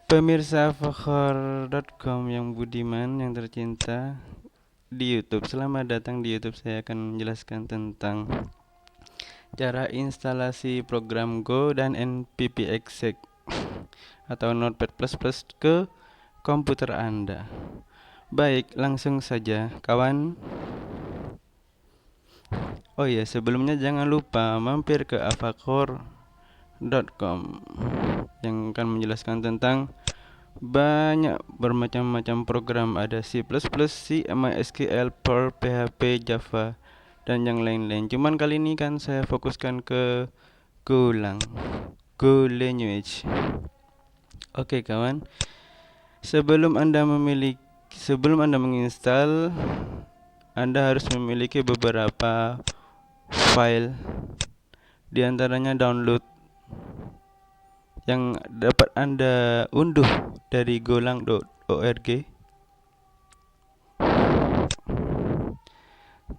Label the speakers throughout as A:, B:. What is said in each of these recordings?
A: Pemirsa Fakhr.com yang budiman, yang tercinta di YouTube. Selamat datang di YouTube. Saya akan menjelaskan tentang cara instalasi program Go dan nppexec atau Notepad++ ke komputer Anda. Baik, langsung saja, kawan. Oh iya, sebelumnya jangan lupa mampir ke avakor.com yang akan menjelaskan tentang banyak bermacam-macam program. Ada C++, C, MySQL, Perl, PHP, Java, dan yang lain-lain. Cuman kali ini kan saya fokuskan ke Golang, Go Language. Oke kawan, sebelum Anda menginstal, Anda harus memiliki beberapa file, diantaranya download yang dapat Anda unduh dari golang.org.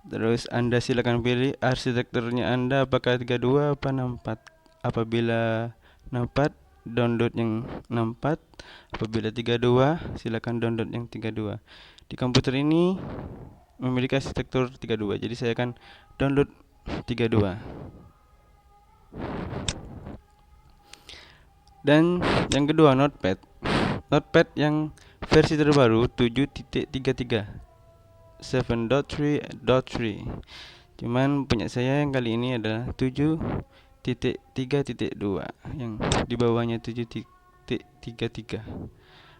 A: Terus Anda silakan pilih arsitekturnya Anda, apakah 32 apa 64. Apabila 64, download yang 64. Apabila 32, silakan download yang 32. Di komputer ini memiliki arsitektur 32, jadi saya akan download 32. Dan yang kedua, Notepad. Notepad yang versi terbaru 7.33, 7.3.3. Cuman punya saya yang kali ini adalah 7.3.2, yang di bawahnya 7.33.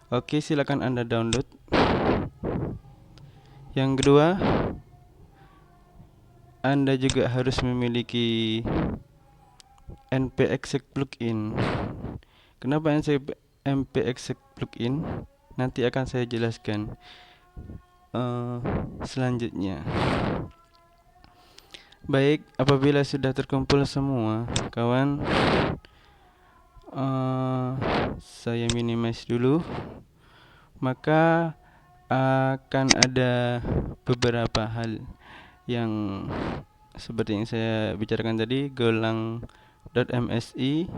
A: Oke, silakan Anda download. Yang kedua, Anda juga harus memiliki npexec plugin. Kenapa npexec plugin? Nanti akan saya jelaskan selanjutnya. Baik, apabila sudah terkumpul semua, kawan, saya minimize dulu. Maka akan ada beberapa hal yang seperti yang saya bicarakan tadi: golang.msi,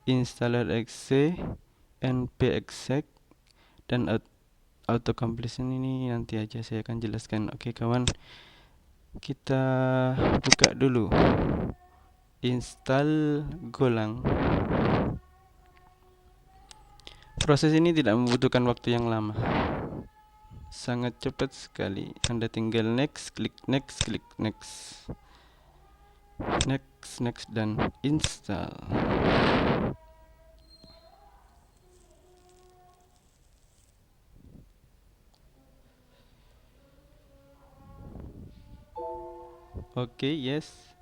A: installer exe, npexec, dan auto-completion. Ini nanti aja saya akan jelaskan. Oke kawan, kita buka dulu install Golang. Proses ini tidak membutuhkan waktu yang lama, sangat cepat sekali. Anda tinggal next, klik next, klik next, next, next, dan install. Oke, yes.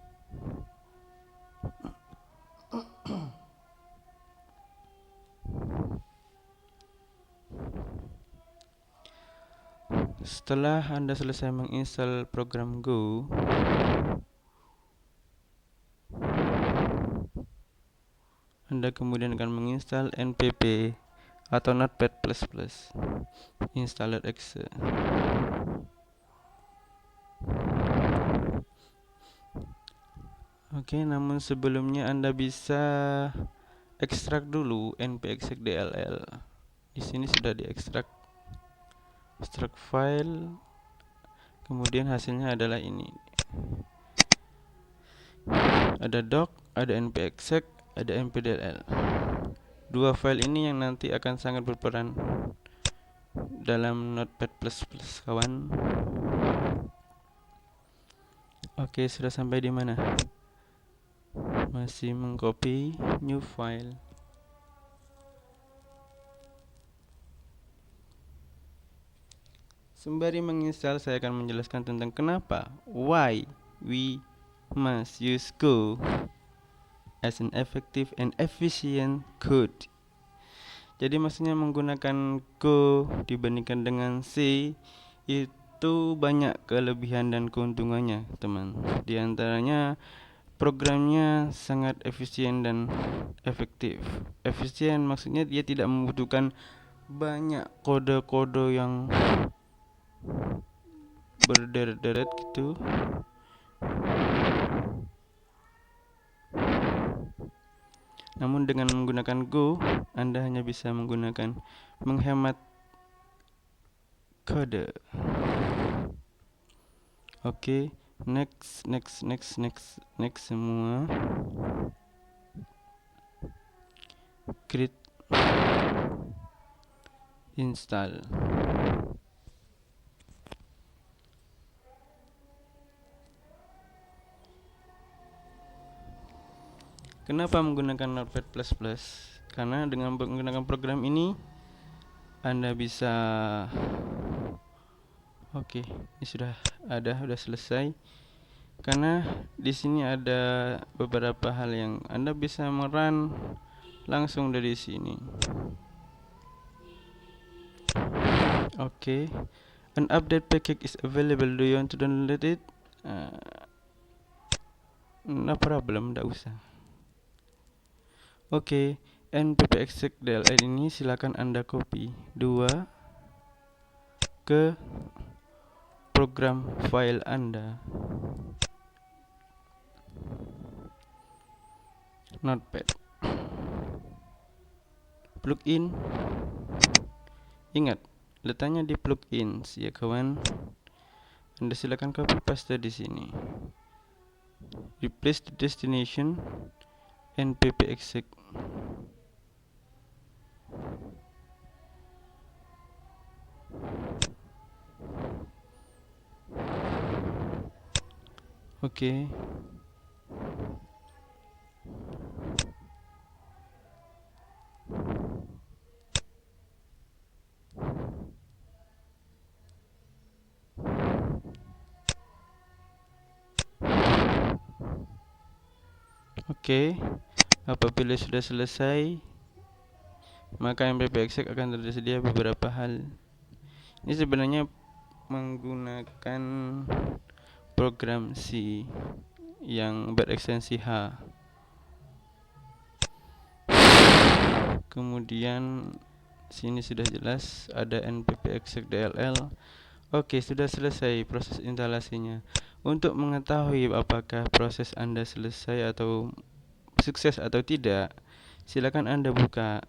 A: Setelah Anda selesai menginstal program Go, Anda kemudian akan menginstal npp atau Notepad++, installer exe. Oke, namun sebelumnya Anda bisa ekstrak dulu npexec dll. Di sini sudah diekstrak, ekstrak file, kemudian hasilnya adalah ini. Ada doc, ada npexec, ada mpdll. Dua file ini yang nanti akan sangat berperan dalam Notepad++, kawan. Oke, sudah sampai di mana? Masih mengcopy new file. Sembari menginstal, saya akan menjelaskan tentang kenapa, why we must use Go as an effective and efficient code. Jadi maksudnya menggunakan Go dibandingkan dengan C itu banyak kelebihan dan keuntungannya, teman. Di antaranya programnya sangat efisien dan efektif. Efisien maksudnya dia tidak membutuhkan banyak kode-kode yang berderet-deret gitu. Namun dengan menggunakan Go, Anda hanya bisa menghemat kode. Oke, next semua. Create, install. Kenapa menggunakan Notepad++? Karena dengan menggunakan program ini Anda bisa ini sudah selesai. Karena di sini ada beberapa hal yang Anda bisa merun langsung dari sini. An update package is available. Do you want to download it? No problem, tidak usah. nppexec.dll ini silakan Anda copy 2 ke program file Anda. Notepad. Plugin. Ingat, letaknya di plugins ya kawan. Anda silakan copy paste di sini. Replace the destination nppexec. Oke. Apabila sudah selesai, maka nppexec akan tersedia beberapa hal. Ini sebenarnya menggunakan program C yang berekstensi H. Kemudian sini sudah jelas ada nppexec.dll. Sudah selesai proses instalasinya. Untuk mengetahui apakah proses Anda selesai atau sukses atau tidak, silakan Anda buka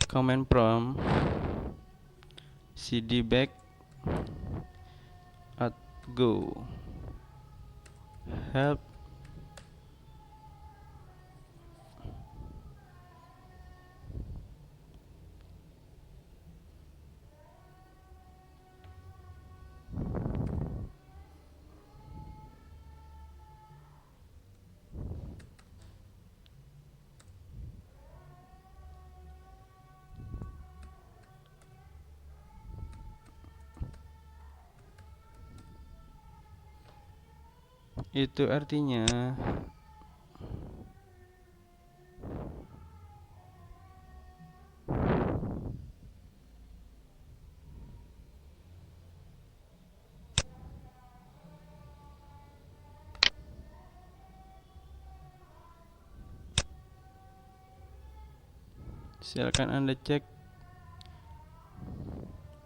A: command prompt cd back at go help itu artinya silakan Anda cek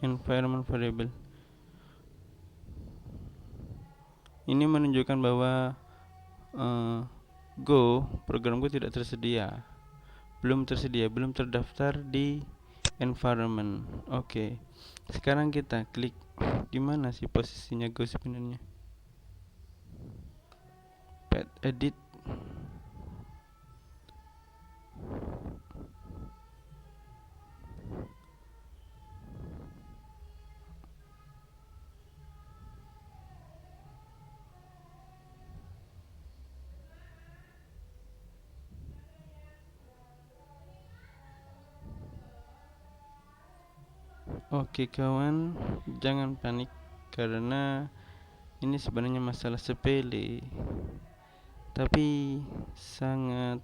A: environment variable. Ini menunjukkan bahwa program Go tidak tersedia. Belum terdaftar di environment. Sekarang kita klik di mana sih posisinya Go sebenarnya? Pad edit. Kawan, jangan panik karena ini sebenarnya masalah sepele, tapi sangat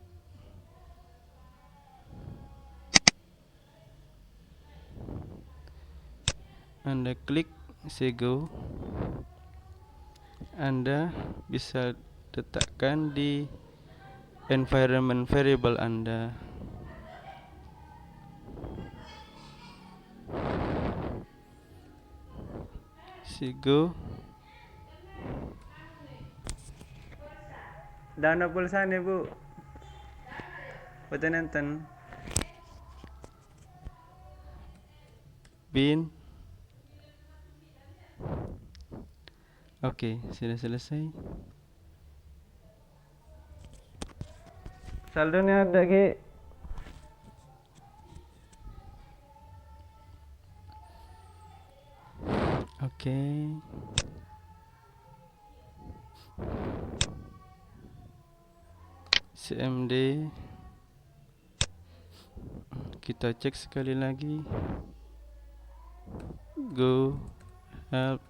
A: Anda klik Go, Anda bisa letakkan di environment variable Anda. Go Dana pulsanya bu, buat nonton. Bin. Oke, sudah selesai. Saldonya ada ke? Oke. CMD. Kita cek sekali lagi. Go help.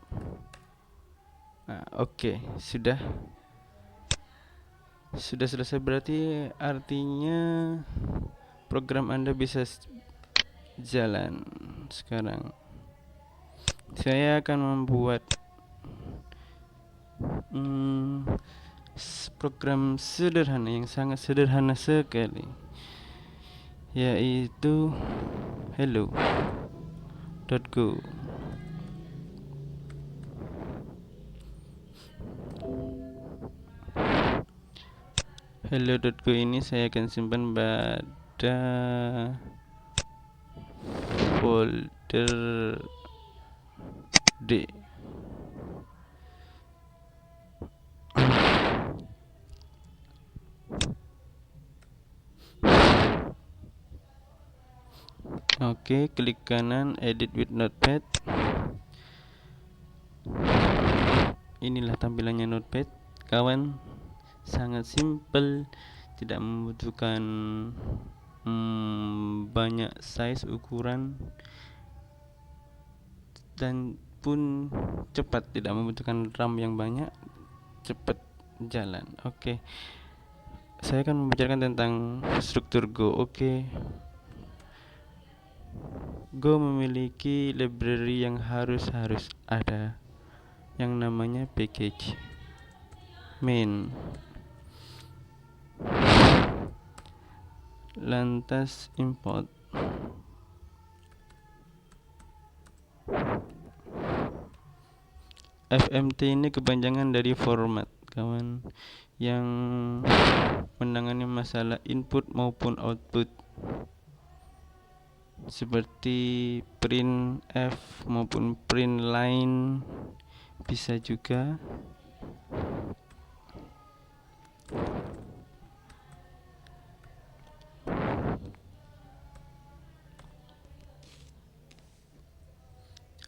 A: Oke, sudah selesai, berarti artinya program Anda bisa jalan sekarang. Saya akan membuat program sederhana yang sangat sederhana sekali, yaitu hello.go. Hello.go ini saya akan simpan pada folder D. Oke, klik kanan edit with notepad. Inilah tampilannya notepad, kawan. Sangat simple, tidak membutuhkan banyak size ukuran, dan pun cepat, tidak membutuhkan RAM yang banyak, cepat jalan. Oke, saya akan membicarakan tentang struktur Go. Oke, Go memiliki library yang harus ada, yang namanya package main. Lantas import. FMT ini kepanjangan dari format, kawan, yang menangani masalah input maupun output, seperti print F maupun print line, bisa juga.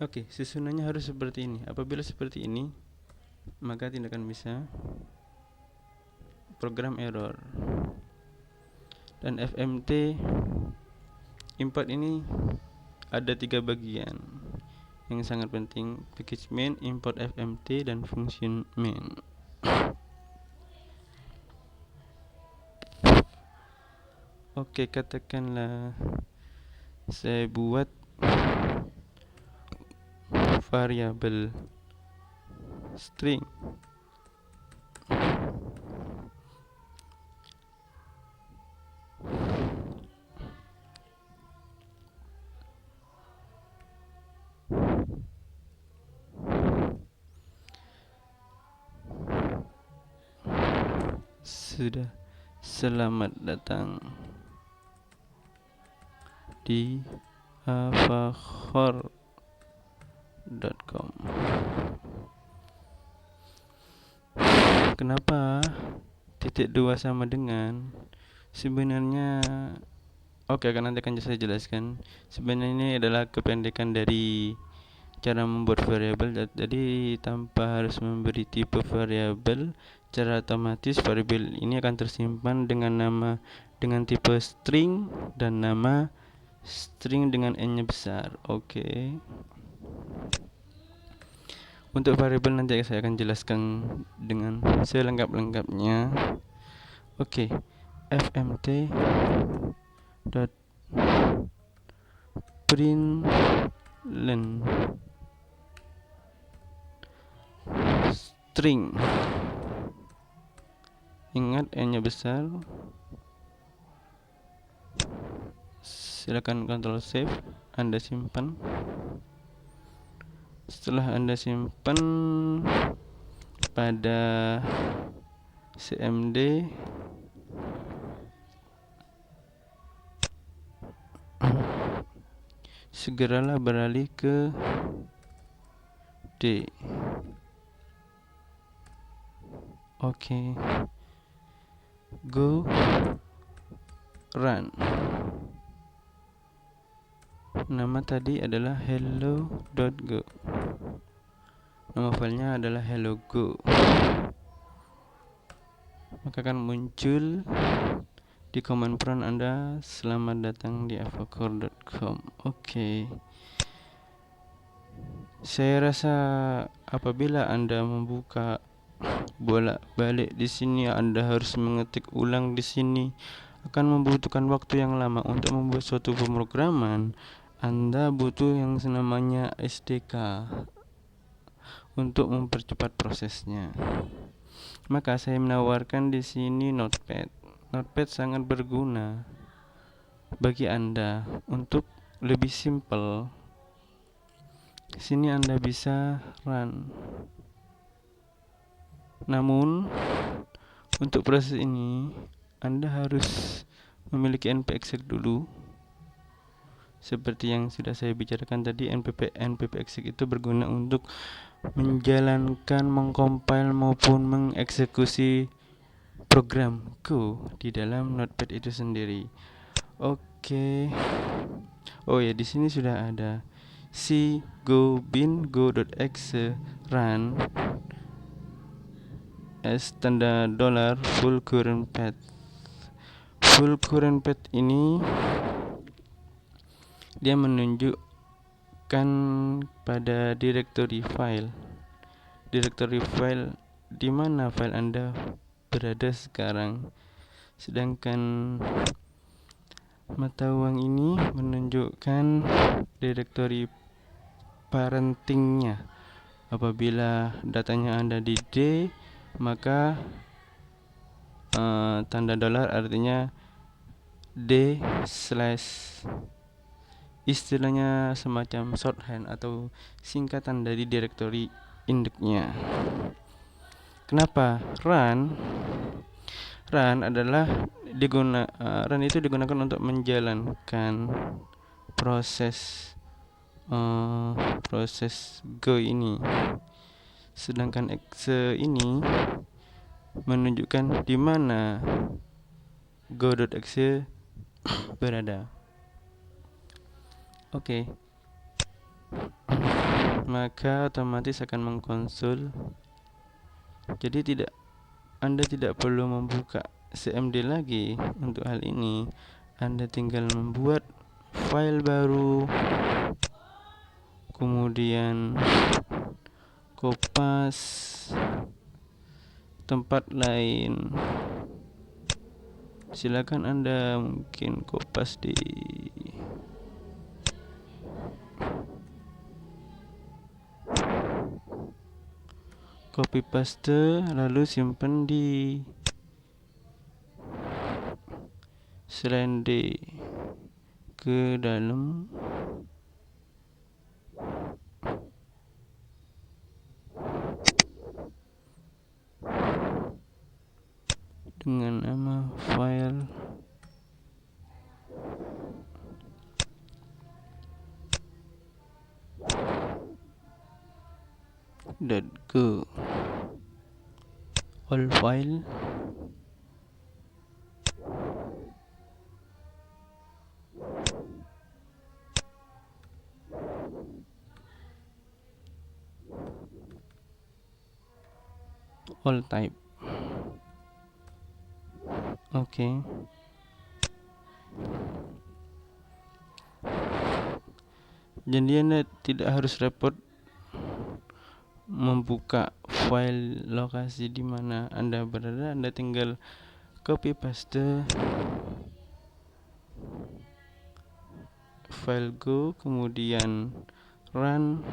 A: Oke, susunannya harus seperti ini. Apabila seperti ini, maka tidak akan bisa, program error. Dan FMT import ini ada 3 bagian yang sangat penting: package main, import FMT, dan function main. Oke, katakanlah saya buat variabel string. Sudah, selamat datang di avakhor.com. Kenapa titik 2 sama dengan? Sebenarnya nanti akan saya jelaskan. Sebenarnya ini adalah kependekan dari cara membuat variabel. Jadi tanpa harus memberi tipe variabel, secara otomatis variabel ini akan tersimpan dengan tipe string dan nama string dengan n-nya besar. Oke. Untuk variabel nanti saya akan jelaskan dengan selengkap-lengkapnya. Oke, fmt dot println string. Ingat, n-nya besar. Silakan Ctrl save, Anda simpan. Setelah Anda simpan pada cmd segeralah beralih ke D. Oke. Go run. Nama tadi adalah hello.go. Nama filenya adalah hello go. Maka akan muncul di command prompt Anda, selamat datang di avacore.com. Oke. Saya rasa apabila Anda membuka bolak-balik di sini, Anda harus mengetik ulang di sini, akan membutuhkan waktu yang lama. Untuk membuat suatu pemrograman, Anda butuh yang namanya SDK untuk mempercepat prosesnya. Maka saya menawarkan di sini Notepad. Notepad sangat berguna bagi Anda untuk lebih simple. Di sini Anda bisa run. Namun untuk proses ini Anda harus memiliki npexec dulu. Seperti yang sudah saya bicarakan tadi, npexec itu berguna untuk menjalankan, mengcompile maupun mengeksekusi program Go di dalam Notepad itu sendiri. Oke. Oh ya, di sini sudah ada C go bin go.exe run as tanda dolar full current path. Full current path ini dia menunjukkan pada directory file di mana file Anda berada sekarang. Sedangkan mata uang ini menunjukkan directory parentingnya. Apabila datanya Anda di D, maka tanda dolar artinya D slash, istilahnya semacam shorthand atau singkatan dari directory induknya. Kenapa run adalah run itu digunakan untuk menjalankan proses Go ini. Sedangkan exe ini menunjukkan di mana go.exe berada. Oke. Maka otomatis akan mengkonsul. Jadi Anda tidak perlu membuka cmd lagi. Untuk hal ini Anda tinggal membuat file baru, kemudian kopas tempat lain. Silakan Anda mungkin kopas di copy paste, lalu simpan di slide ke dalam dengan nama file .go. All file all type. Oke. Jadi Anda tidak harus repot membuka file lokasi di mana Anda berada. Anda tinggal copy paste file Go, kemudian run.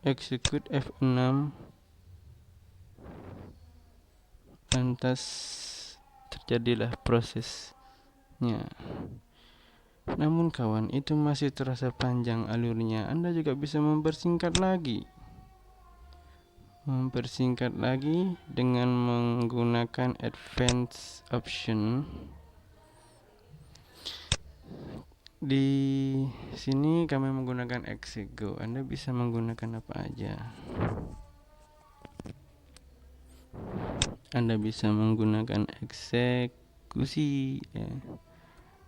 A: Execute F6, lantas terjadilah prosesnya. Namun kawan, itu masih terasa panjang alurnya. Anda juga bisa mempersingkat lagi. Dengan menggunakan advanced option. Di sini kami menggunakan exego. Anda bisa menggunakan apa aja. Anda bisa menggunakan eksekusi,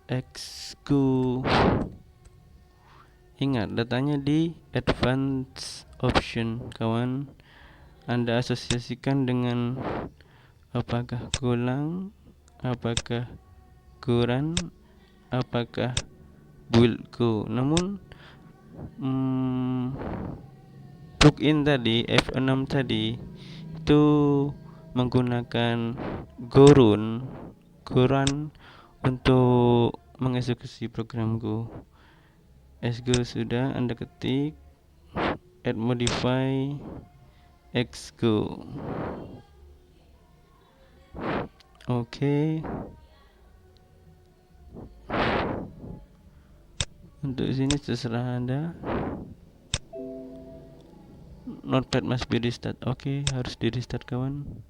A: exgo. Ingat, datanya di advanced option, kawan. Anda asosiasikan dengan apakah golang, apakah kuran, apakah build-go. Namun plugin tadi F6 tadi itu menggunakan Goran untuk mengeksekusi program Go. Xgo sudah Anda ketik, add modify Xgo. Oke. Untuk sini terserah Anda. Notepad must be restart. Oke, harus di restart kawan.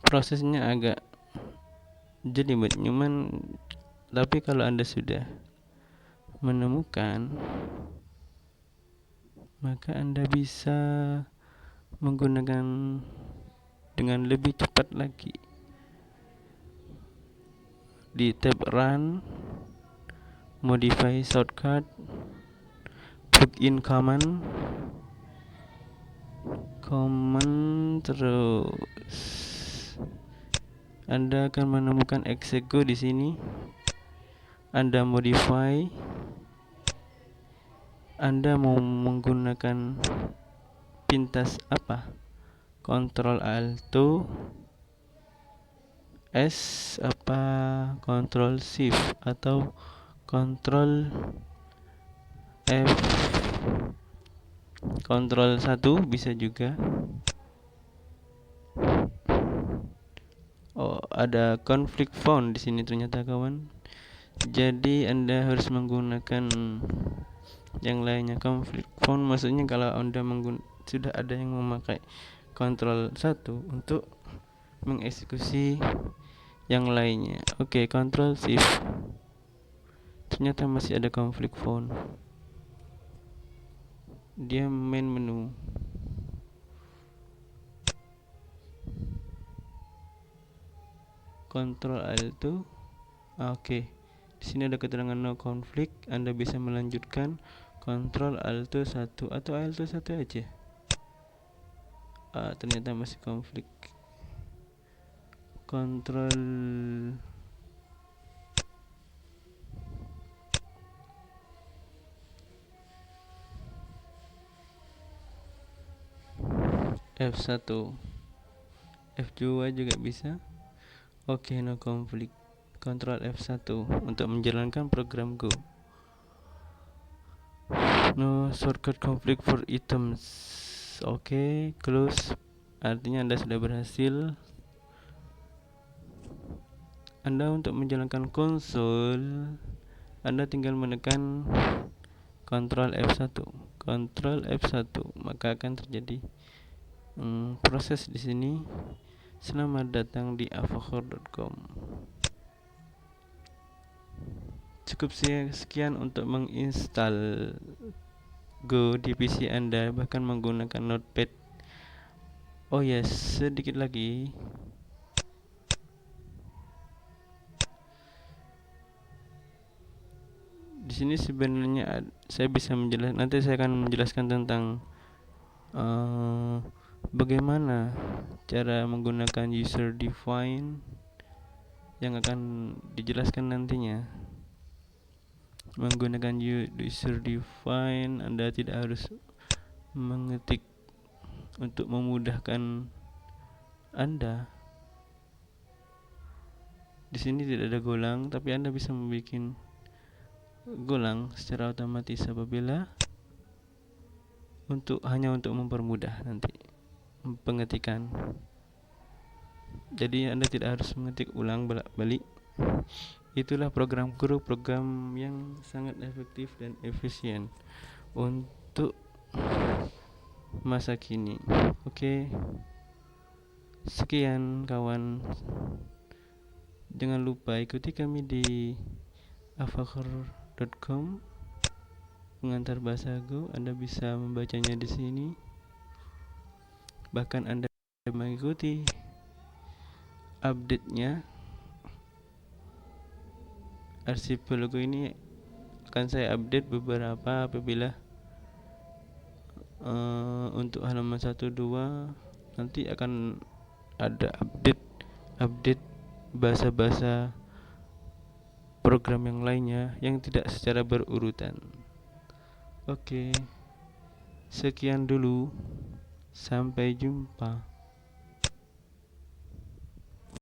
A: Prosesnya agak jelimet, tapi kalau Anda sudah menemukan, maka Anda bisa menggunakan dengan lebih cepat lagi. Di tab run, modify shortcut, plugin command, terus Anda akan menemukan exego di sini. Anda modify. Anda mau menggunakan pintas apa? Ctrl Alto S apa Ctrl Shift atau Ctrl F, Ctrl 1 bisa juga. Oh, ada conflict found di sini ternyata kawan. Jadi Anda harus menggunakan yang lainnya. Conflict found maksudnya kalau Anda sudah ada yang memakai Ctrl 1 untuk mengeksekusi yang lainnya. Oke, Ctrl Shift. Ternyata masih ada conflict found. Dia main menu. Ctrl Alt. Oke. Di sini ada keterangan no conflict. Anda bisa melanjutkan Ctrl Alt 1 atau Alt 1 aja. Ternyata masih konflik. Ctrl F1, F2 juga bisa. Oke, no conflict. Ctrl F1 untuk menjalankan program Go. No shortcut conflict for items. Oke, close. Artinya Anda sudah berhasil. Anda untuk menjalankan konsol, Anda tinggal menekan Ctrl F1, Ctrl F1, maka akan terjadi proses di sini. Selamat datang di avocor.com. Cukup sekian untuk menginstal Go di PC Anda, bahkan menggunakan Notepad. Oh yes, sedikit lagi. Di sini sebenarnya saya bisa menjelaskan. Nanti saya akan menjelaskan tentang bagaimana cara menggunakan user define yang akan dijelaskan nantinya. Menggunakan user define, Anda tidak harus mengetik untuk memudahkan Anda. Di sini tidak ada golang, tapi Anda bisa membuat golang secara otomatis apabila hanya untuk mempermudah nanti pengetikan. Jadi Anda tidak harus mengetik ulang bolak-balik. Itulah program guru, program yang sangat efektif dan efisien untuk masa kini. Oke, sekian kawan. Jangan lupa ikuti kami di afakhr.com, pengantar bahasa Go. Anda bisa membacanya di sini. Bahkan Anda mengikuti update-nya. Archipelago ini akan saya update beberapa apabila untuk halaman 1 2 nanti akan ada update bahasa-bahasa program yang lainnya yang tidak secara berurutan. Oke, sekian dulu, sampai jumpa.